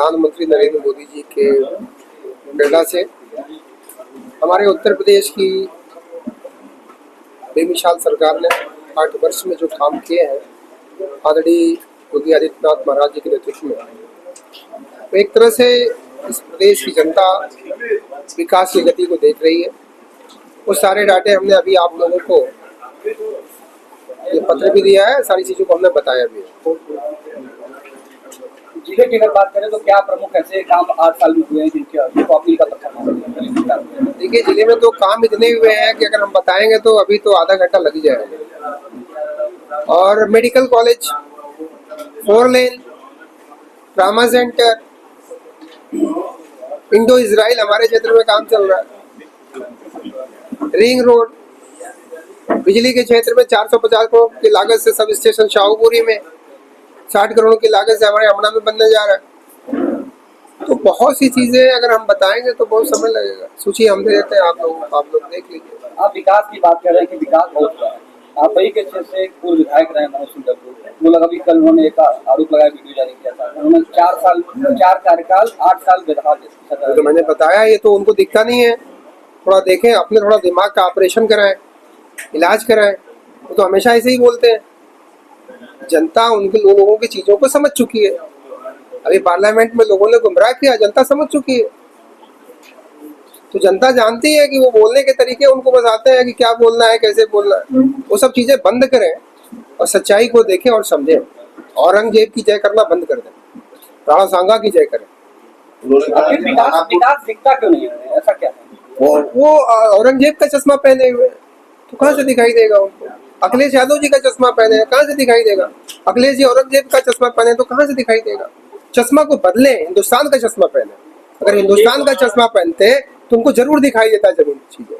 प्रधानमंत्री नरेंद्र मोदी जी के प्रेरणा से हमारे उत्तर प्रदेश की बेमिसाल सरकार ने 8 वर्ष में जो काम किए हैं आदरणीय योगी आदित्यनाथ महाराज जी के नेतृत्व में, तो एक तरह से इस प्रदेश की जनता विकास की गति को देख रही है। वो सारे डाटे हमने अभी आप लोगों को ये पत्र भी दिया है, सारी चीज़ों को हमने बताया भी है। जिले की अगर बात करें तो क्या प्रमुख ऐसे काम 8 साल में हुए हैं जिनको अपील का पत्र? देखिए, जिले में तो काम इतने हुए हैं कि अगर हम बताएंगे तो अभी तो आधा घंटा लग ही जाएगा। और मेडिकल कॉलेज, 4 लेन, ट्रामा सेंटर, इंडो इजराइल हमारे क्षेत्र में काम चल रहा है। रिंग रोड, बिजली के क्षेत्र में 450 करोड़ की लागत से सब स्टेशन शाहूपुरी में, 60 करोड़ की लागत से हमारे अमड़ा में बनने जा रहा है। तो बहुत सी चीजें अगर हम बताएंगे तो बहुत समय लगेगा। सूची हम दे देते हैं आप लोग देख लीजिए। आप विकास की बात कर रहे हैं कि विकास बहुत हुआ है। आप वही के क्षेत्र से पूर्व विधायक रहे मनोज सिंह डब्लू, वो लगा भी कल उन्होंने एक आरोप लगाया, वीडियो जारी किया था। उन्होंने 4 कार्यकाल 8 साल बेदखल। तो मैंने बताया, ये तो उनको दिखता नहीं है। थोड़ा देखें, अपने थोड़ा दिमाग का ऑपरेशन कराएं, इलाज कराएं। वो तो हमेशा ऐसे ही बोलते हैं। जनता उनके लोगों की चीजों को समझ चुकी है। अभी पार्लियामेंट में लोगों ने गुमराह किया, जनता समझ चुकी है। तो जनता जानती है कि वो बोलने के तरीके उनको बस आते हैं कि क्या बोलना है, कैसे बोलना है। वो सब चीजें बंद करें और सच्चाई को देखें और समझें। औरंगजेब की जय करना बंद कर दें, राणा सांगा की जय करें। विकास दिखता क्यों नहीं है? ऐसा क्या है? वो औरंगजेब का चश्मा पहने हुए, तो कहाँ से दिखाई देगा उनको? अखिलेश यादव जी का चश्मा पहने हैं, कहाँ से दिखाई देगा? अखिलेश जी औरंगजेब का चश्मा पहने तो कहाँ से दिखाई देगा? चश्मा को बदले, हिंदुस्तान का चश्मा पहने। अगर हिंदुस्तान का चश्मा पहनते तो उनको जरूर दिखाई देता जमीन चीजें।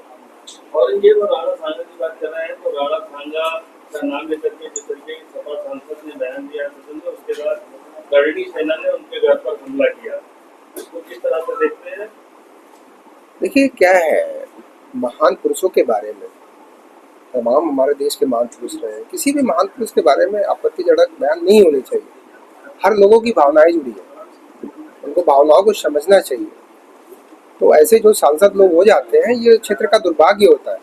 औरंगजेब और राणा सांगा की बात कर रहे हैं तो राणा सांगा का नाम लेकर के जिस तरीके की सपा सांसद ने बयान दिया है, उसके बाद गढ़ी सेना ने उनके घर पर हमला किया, इसको किस तरह से देखते हैं? देखिए, क्या है, महान पुरुषों के बारे में तमाम हमारे देश के महान पुरुष रहे हैं, किसी भी महान पुरुष के बारे में आपत्तिजनक बयान नहीं होने चाहिए। हर लोगों की भावनाएं जुड़ी है, उनको भावनाओं को समझना चाहिए। तो ऐसे जो सांसद लोग हो जाते हैं, ये क्षेत्र का दुर्भाग्य होता है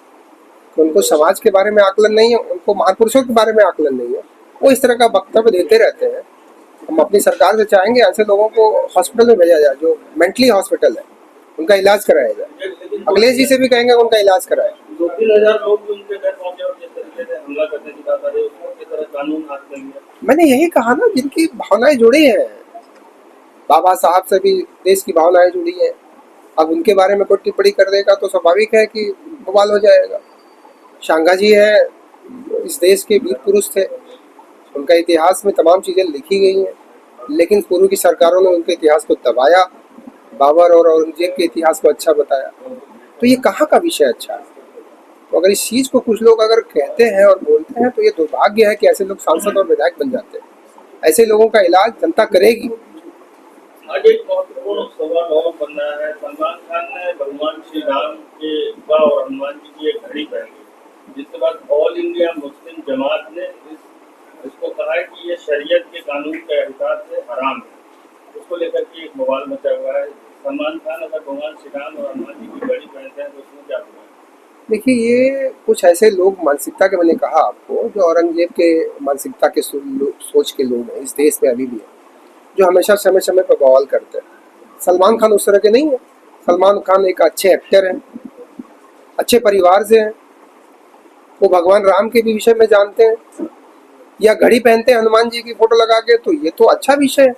कि उनको समाज के बारे में आकलन नहीं है, उनको महान पुरुषों के बारे में आकलन नहीं है। वो इस तरह का वक्तव्य देते रहते हैं। हम अपनी सरकार से चाहेंगे ऐसे लोगों को हॉस्पिटल में भेजा जाए, जो मेंटली हॉस्पिटल है, उनका इलाज कराया जाए। अखिलेश जी से भी कहेंगे उनका इलाज कराए। 2-3 हजार लोग उनके घर पहुंचे और जिस तरीके से हमला करने की बात आ रही है, उसको किस तरह कानून हाथ में लिया? मैंने यही कहा ना, जिनकी भावनाएं जुड़ी हैं, बाबा साहब से भी देश की भावनाएं जुड़ी हैं। अब उनके बारे में कोई टिप्पणी कर देगा तो स्वाभाविक है कि बवाल हो जाएगा। सांगा जी है, इस देश के वीर पुरुष थे, उनका इतिहास में तमाम चीज़ें लिखी गई हैं, लेकिन पूर्व की सरकारों ने उनके इतिहास को दबाया, बाबर और औरंगजेब के इतिहास को अच्छा बताया। तो ये कहाँ का विषय अच्छा है? तो अगर इस चीज़ को कुछ लोग अगर कहते हैं और बोलते हैं तो ये दुर्भाग्य है कि ऐसे लोग सांसद और विधायक बन जाते हैं। ऐसे लोगों का इलाज जनता करेगी। आज एक महत्वपूर्ण सवाल और बन रहा है, सलमान खान ने भगवान श्री राम के और हनुमान जी की एक घड़ी पहनी, जिसके बाद ऑल इंडिया मुस्लिम जमात ने इसको कहा है कि ये शरीयत के कानून के हिसाब से हराम है। उसको लेकर के एक बवाल मचा हुआ है। सलमान खान अगर भगवान श्री राम और हनुमान जी की घड़ी पहनते हैं तो उसमें क्या होगा? देखिए, ये कुछ ऐसे लोग मानसिकता के, मैंने कहा आपको, जो औरंगजेब के मानसिकता के सोच के लोग हैं इस देश में अभी भी है, जो हमेशा समय समय पर बवाल करते हैं। सलमान खान उस तरह के नहीं है। सलमान खान एक अच्छे एक्टर हैं, अच्छे परिवार से हैं, वो भगवान राम के भी विषय में जानते हैं। या घड़ी पहनते हैं हनुमान जी की फोटो लगा के, तो ये तो अच्छा विषय है।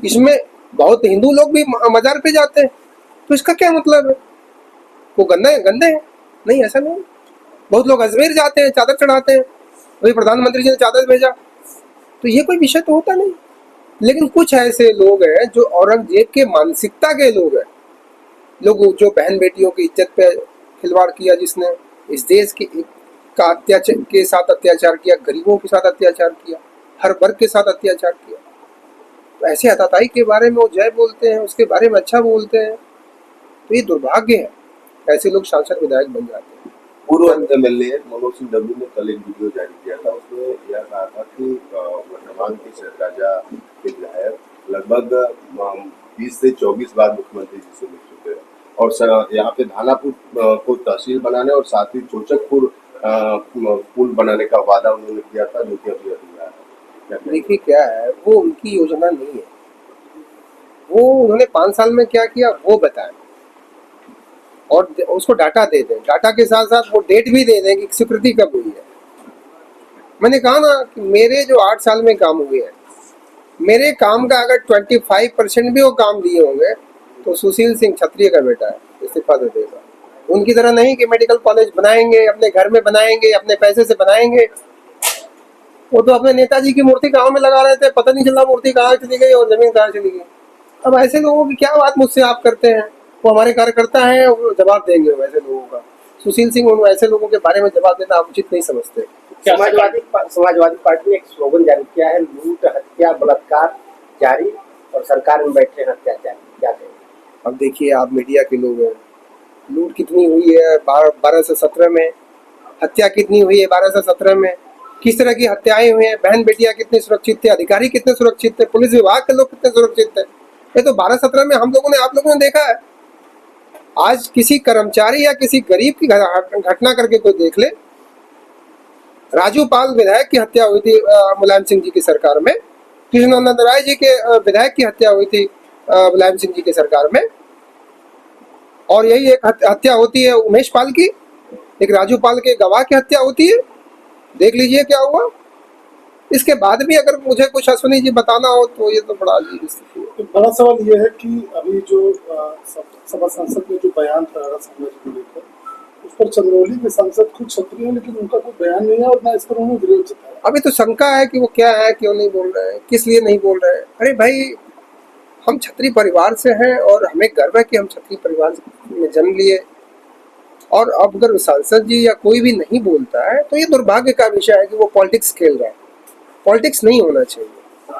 इसमें बहुत हिंदू लोग भी मजार पे जाते हैं, तो इसका क्या मतलब है? वो गंदे हैं? नहीं, ऐसा नहीं। बहुत लोग अजमेर जाते हैं, चादर चढ़ाते हैं, वही प्रधानमंत्री जी ने चादर भेजा, तो ये कोई विषय तो होता नहीं। लेकिन कुछ ऐसे लोग हैं जो औरंगजेब के मानसिकता के लोग हैं, लोग जो बहन बेटियों की इज्जत पे खिलवाड़ किया, जिसने इस देश का अत्याचार के साथ अत्याचार किया, गरीबों के साथ अत्याचार किया, हर वर्ग के साथ अत्याचार किया। तो ऐसे हताताई के बारे में वो जय बोलते हैं, उसके बारे में अच्छा बोलते हैं, तो ये दुर्भाग्य है। ऐसे लोग सांसद विधायक बन जाते हैं। पूर्व एमएलए मनोज सिंह डब्लू ने कल एक वीडियो जारी किया था, उसमें यह कहा था कि वर्तमान के सरताजा विधायक लगभग 20 से 24 बार मुख्यमंत्री जी से मिल चुके हैं और यहाँ पे धानापुर को तहसील बनाने और साथ ही चोचकपुर पुल बनाने का वादा उन्होंने किया था, जो कि अभी अधूरा है। देखिए क्या है, वो उनकी योजना नहीं है। वो उन्होंने 5 साल में क्या किया वो बताएं और उसको डाटा दे दें। डाटा के साथ साथ वो डेट भी दे दें कि स्वीकृति कब हुई है। मैंने कहा ना कि मेरे जो 8 साल में काम हुए हैं, मेरे काम का अगर 25% भी वो काम दिए होंगे तो सुशील सिंह क्षत्रिय का बेटा है, इस्तीफा दे देगा। उनकी तरह नहीं कि मेडिकल कॉलेज बनाएंगे, अपने घर में बनाएंगे, अपने पैसे से बनाएंगे। वो तो अपने नेताजी की मूर्ति गांव में लगा रहे थे, पता नहीं चला मूर्ति कहाँ चली गई और जमीन कहाँ चली गई। अब ऐसे लोगों की क्या बात मुझसे आप करते हैं? वो हमारे कार्यकर्ता हैं, वो जवाब देंगे वैसे लोगों का। सुशील सिंह उन ऐसे लोगों के बारे में जवाब देना आप उचित नहीं समझते। समाजवादी पार्टी ने एक स्लोगन जारी किया है, लूट, हत्या, बलात्कार जारी और सरकार में बैठे हत्या जारी। क्या कहेंगे? अब देखिए, आप मीडिया के लोग हैं, लूट कितनी हुई है 12 से 17 में, हत्या कितनी हुई है 12 से 17 में, किस तरह की हत्याएं हुई हैं, बहन बेटियां कितने सुरक्षित थे, अधिकारी कितने सुरक्षित थे, पुलिस विभाग के लोग कितने सुरक्षित थे, ये तो 12-17 में हम लोगों ने, आप लोगों ने देखा है। आज किसी कर्मचारी या किसी गरीब की घटना करके कोई देख ले। राजू पाल विधायक की हत्या हुई थी मुलायम सिंह जी की सरकार में, कृष्णानंद राय जी के विधायक की हत्या हुई थी मुलायम सिंह जी की सरकार में, और यही एक हत्या होती है उमेश पाल की, एक राजू पाल के गवाह की हत्या होती है। देख लीजिए क्या हुआ। इसके बाद भी अगर मुझे कुछ अश्विनी जी बताना हो तो ये तो बड़ा अजीब स्थिति है। तो बड़ा सवाल ये है कि अभी जो सभा सांसद में जो बयान था संजय जी को लेकर, उस पर चंदौली के सांसद खुद क्षत्रिय हैं, लेकिन उनका कोई बयान नहीं है और ना इस पर उन्होंने विरोध जताया। अभी तो शंका है कि वो क्या है, क्यों नहीं बोल रहे हैं, किस लिए नहीं बोल रहे हैं। अरे भाई, हम क्षत्रिय परिवार से हैं और हमें गर्व है कि हम क्षत्रिय परिवार में जन्म लिए। और अब अगर सांसद जी या कोई भी नहीं बोलता है तो ये दुर्भाग्य का विषय है कि वो पॉलिटिक्स खेल रहा है। पॉलिटिक्स नहीं होना चाहिए,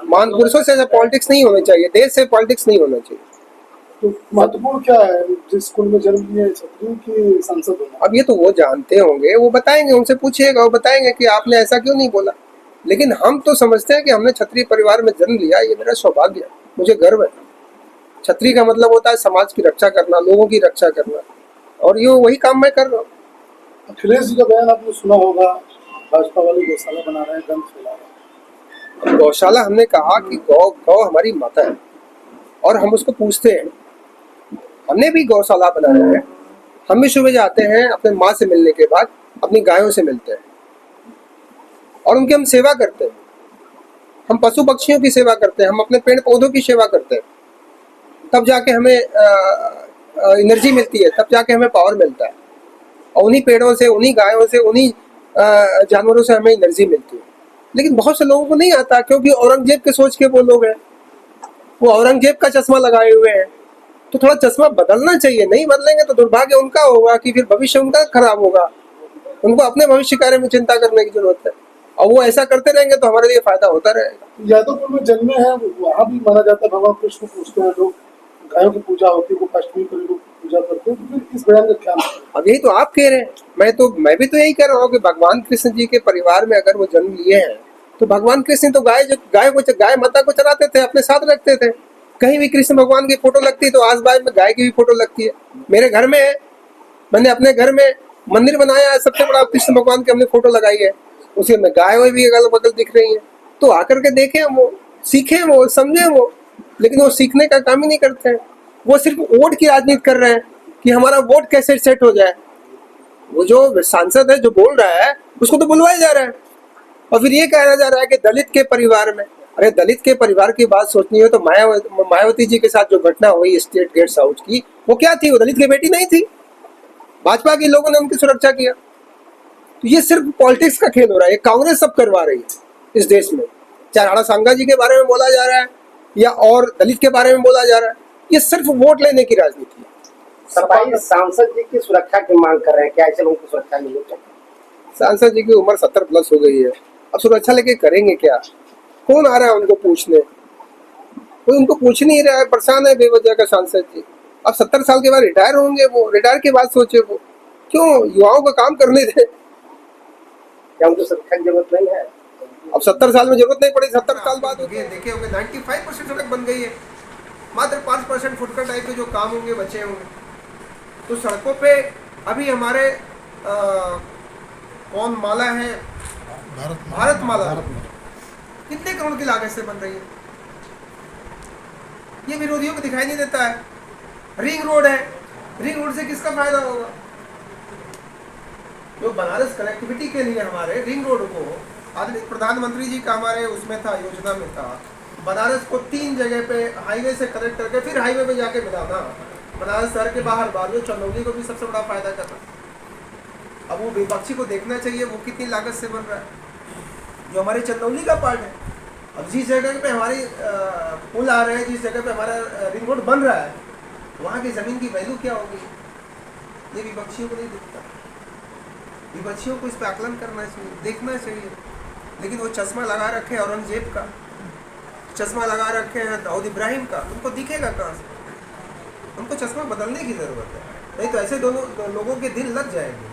महापुरुषों से पॉलिटिक्स नहीं होनी चाहिए, देश से पॉलिटिक्स नहीं होना चाहिए। तो महत्वपूर्ण क्या है जिस स्कूल में जन्म लिए क्षत्रिय की सांसद होना? अब ये तो वो जानते होंगे, वो बताएंगे, उनसे पूछिएगा, वो बताएंगे कि आपने ऐसा क्यों नहीं बोला। लेकिन हम तो समझते हैं कि हमने क्षत्रिय परिवार में जन्म लिया, ये मेरा सौभाग्य है, मुझे गर्व है। क्षत्रिय का मतलब होता है समाज की रक्षा करना, लोगों की रक्षा करना, और ये वही काम मैं कर रहा हूँ। अखिलेश जी का बयान आपने सुना होगा, भाजपा वाले गौशाला बना रहे हैं, गंद फैला रहे हैं। गौशाला, हमने कहा कि गौ हमारी माता है और हम उसको पूछते हैं। हमने भी गौशाला बनाया है, हम भी सुबह जाते हैं, अपने माँ से मिलने के बाद अपनी गायों से मिलते हैं और उनकी हम सेवा करते हैं। हम पशु पक्षियों की सेवा करते हैं, हम अपने पेड़ पौधों की सेवा करते हैं, तब जाके हमें एनर्जी मिलती है, तब जाके हमें पावर मिलता है। और उन्हीं पेड़ों से, उन्हीं गायों से, उन्हीं जानवरों से हमें एनर्जी मिलती है। लेकिन बहुत से लोगों को नहीं आता, क्योंकि औरंगजेब के सोच के वो लोग हैं, वो औरंगजेब का चश्मा लगाए हुए हैं। तो थोड़ा चश्मा बदलना चाहिए, नहीं बदलेंगे तो दुर्भाग्य उनका होगा कि फिर भविष्य उनका खराब होगा। उनको अपने भविष्य के बारे में चिंता करने की जरूरत है, और वो ऐसा करते रहेंगे तो हमारे लिए फायदा होता रहेगा। यादवपुर में जन्मे हैं, वहाँ भी माना जाता है भगवान कृष्ण पूजते हैं लोग, गायों की पूजा होती है, वो अष्टमी को लोग पूजा करते हैं। तो फिर इस बयान का क्या मतलब? अब यही तो आप कह रहे हैं, मैं भी तो यही कह रहा हूँ कि भगवान कृष्ण जी के परिवार में अगर वो जन्म लिए हैं तो भगवान कृष्ण तो गाय माता को चराते थे, अपने साथ रखते थे। कहीं भी कृष्ण भगवान की फोटो लगती है तो आस-पास में गाय की भी फोटो लगती है। मेरे घर में है, मैंने अपने घर में मंदिर बनाया है, सबसे बड़ा कृष्ण भगवान की हमने फोटो लगाई है, उसी में गाय भी अगल बगल दिख रही है। तो आकर के देखें, वो सीखें, वो समझें वो। लेकिन वो सीखने का काम ही नहीं करते हैं, वो सिर्फ वोट की राजनीति कर रहे हैं कि हमारा वोट कैसे सेट हो जाए। वो जो सांसद है जो बोल रहा है उसको तो बुलवाया जा रहा है, और फिर ये कहा जा रहा है कि दलित के परिवार में। अरे दलित के परिवार की बात सोचनी हो तो मायावती जी के साथ जो घटना हुई स्टेट गेस्ट हाउस की, वो क्या थी? वो दलित की बेटी नहीं थी, भाजपा के लोगों ने उनकी सुरक्षा किया। तो ये सिर्फ पॉलिटिक्स का खेल हो रहा है, ये कांग्रेस सब करवा रही है इस देश में। चाहे राणा सांगा जी के बारे में बोला जा रहा है या और दलित के बारे में बोला जा रहा है, ये सिर्फ वोट लेने की राजनीति है। सफाई सांसद जी की सुरक्षा की मांग कर रहे हैं, क्या ऐसे लोगों को सुरक्षा मिले? सांसद जी की उम्र 70 प्लस हो गई है, अब सुरक्षा लेके करेंगे क्या? कौन आ रहा है उनको पूछने? कोई उनको पूछ नहीं रहा है, परेशान है बेवजह का सांसद जी। अब 70 साल के बाद रिटायर होंगे, वो रिटायर के बाद सोचे वो क्यों युवाओं का काम करने दें। क्या उनको सुरक्षा की जरूरत नहीं है? अब 70 साल में जरूरत नहीं पड़ी, 70 साल बाद हो गए, देखे होंगे 95% सड़क बन गई है, मात्र 5% फुटकर टाइप के जो काम होंगे बचे होंगे। तो सड़कों पे अभी हमारे कौन माला है, भारत माला कितने करोड़ की लागत से बन रही है, ये विरोधियों को दिखाई नहीं देता है। रिंग रोड है, रिंग रोड से किसका फायदा होगा? जो बनारस कनेक्टिविटी के लिए हमारे रिंग रोड को आदरणीय प्रधानमंत्री जी का हमारे उसमें था, योजना में था, बनारस को 3 जगह पे हाईवे से कनेक्ट करके फिर हाईवे पे जाके मिलाना, बनारस शहर के बाहर बाजू चंदौली को भी सबसे बड़ा फायदा करना। अब वो विपक्षी को देखना चाहिए वो कितनी लागत से बन रहा है, जो हमारे चंदौली का पार्ट है। अब जिस जगह पे हमारी पुल आ रहे हैं, जिस जगह पे हमारा रिंग रोड बन रहा है, वहाँ की ज़मीन की वैल्यू क्या होगी, ये विपक्षियों को नहीं दिखता। विपक्षियों को इस पर आकलन करना चाहिए, देखना चाहिए। लेकिन वो चश्मा लगा रखे हैं औरंगजेब का, चश्मा लगा रखे हैं दाऊद इब्राहिम का, उनको दिखेगा कहाँ से? उनको चश्मा बदलने की ज़रूरत है, नहीं तो ऐसे दोनों लोगों के दिल लग जाएंगे।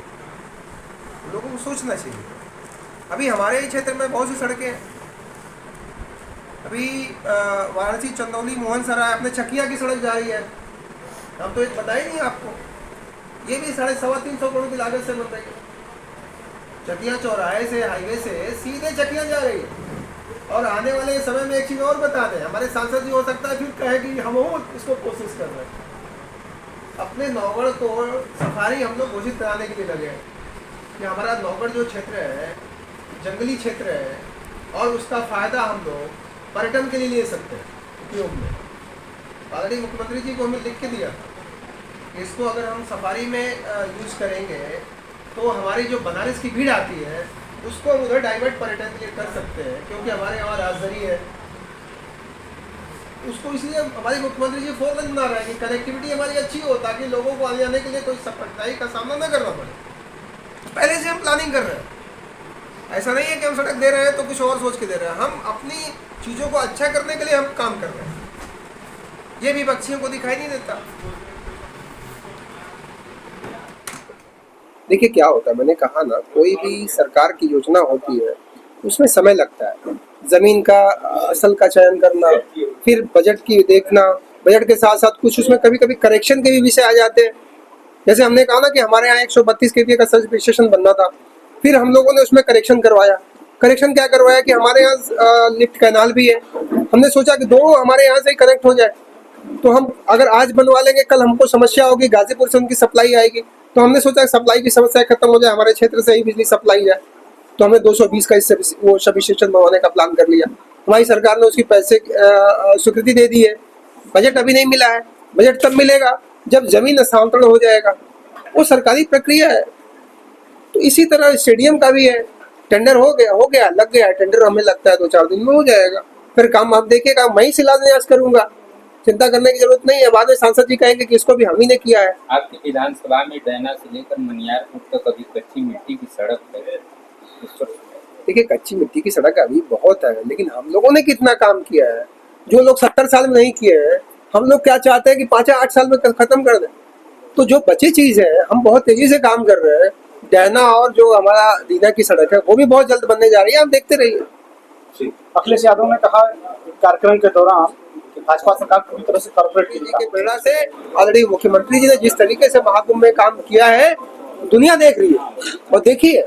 लोगों को सोचना चाहिए। अभी हमारे क्षेत्र में बहुत सी सड़कें हैं, अभी वाराणसी चंदौली मोहन सराय अपने चकिया की सड़क जा रही है, हम तो एक बताए नहीं आपको, ये भी 350 करोड़ की लागत से बन रही है। चकिया चौराहे से हाईवे से सीधे चकिया जा रही है। और आने वाले समय में एक चीज़ और बता दें, हमारे सांसद जी हो सकता है फिर कहे कि हम इसको कोशिश कर रहे हैं। अपने नौगढ़ को सफारी हम लोग घोषित कराने के लिए लगे हैं कि हमारा नौगढ़ जो क्षेत्र है जंगली क्षेत्र है, और उसका फ़ायदा हम लोग पर्यटन के लिए ले सकते हैं उपयोग में। ऑलरेडी मुख्यमंत्री जी को हमें लिख के दिया कि इसको अगर हम सफारी में यूज़ करेंगे तो हमारी जो बनारस की भीड़ आती है उसको हम उधर डाइवर्ट पर्यटन के लिए कर सकते हैं, क्योंकि हमारे यहाँ राजधानी है। उसको इसलिए हमारे मुख्यमंत्री जी फोन बना रहे हैं कि कनेक्टिविटी हमारी अच्छी हो, ताकि लोगों को आने जाने के लिए कोई कठिनाई का सामना न करना पड़े। पहले से हम प्लानिंग कर रहे हैं, ऐसा नहीं है कि हम सड़क दे रहे हैं तो कुछ और सोच के दे रहे हैं। हम अपनी चीज़ों को अच्छा करने के लिए हम काम कर रहे हैं, ये भी विपक्षियों को दिखाई नहीं देता। देखिए क्या होता है, मैंने कहा ना, कोई भी सरकार की योजना होती है उसमें समय लगता है, जमीन का असल का चयन करना, फिर बजट की देखना, बजट के साथ साथ कुछ उसमें कभी कभी करेक्शन के भी विषय आ जाते हैं। जैसे हमने कहा ना कि हमारे यहाँ 132 kVA का सब स्टेशन बनना था, फिर हम लोगों ने उसमें करेक्शन करवाया। करेक्शन क्या करवाया कि हमारे यहाँ लिफ्ट कैनाल भी है, हमने सोचा कि दोनों हमारे यहाँ से ही कनेक्ट हो जाए। तो हम अगर आज बनवा लेंगे, कल हमको समस्या होगी, गाजीपुर से उनकी सप्लाई आएगी, तो हमने सोचा सप्लाई की समस्या खत्म हो जाए, हमारे क्षेत्र से ही बिजली सप्लाई जाए। तो हमने 220 का इससे वो सब स्टेशन बनवाने का प्लान कर लिया। हमारी सरकार ने उसकी पैसे स्वीकृति दे दी है। बजट अभी नहीं मिला है, बजट तब मिलेगा जब जमीन हस्तांतरण हो जाएगा, वो सरकारी प्रक्रिया है। तो इसी तरह स्टेडियम का भी है, टेंडर हो गया लग गया टेंडर, हमें लगता है 2-4 दिन में हो जाएगा, फिर काम आप देखिएगा, मैं ही शिलान्यास करूंगा, चिंता करने की जरूरत नहीं है। बाद में सांसद जी कहेंगे कि इसको भी हम ही ने किया है। आपकी विधानसभा में डैना से लेकर मनियारपुर तक अभी कच्ची मिट्टी की सड़क है। देखिए कच्ची मिट्टी की सड़क अभी बहुत है, लेकिन हम लोगों ने कितना काम किया है, जो लोग 70 साल में नहीं किए हैं, हम लोग क्या चाहते हैं कि 5-8 साल में खत्म कर दें। तो जो बची चीज है हम बहुत तेजी से काम कर रहे हैं। डैना और जो हमारा दीना की सड़क है वो भी बहुत जल्द बनने जा रही है, आप देखते रहिए। अखिलेश यादव ने कहा कार्यक्रम के दौरान कि भाजपा सरकार पूरी तरह से कॉर्पोरेट की प्रेरणा से ऑलरेडी मुख्यमंत्री जी ने जिस तरीके से महाकुंभ में काम किया है दुनिया देख रही है और देखिए।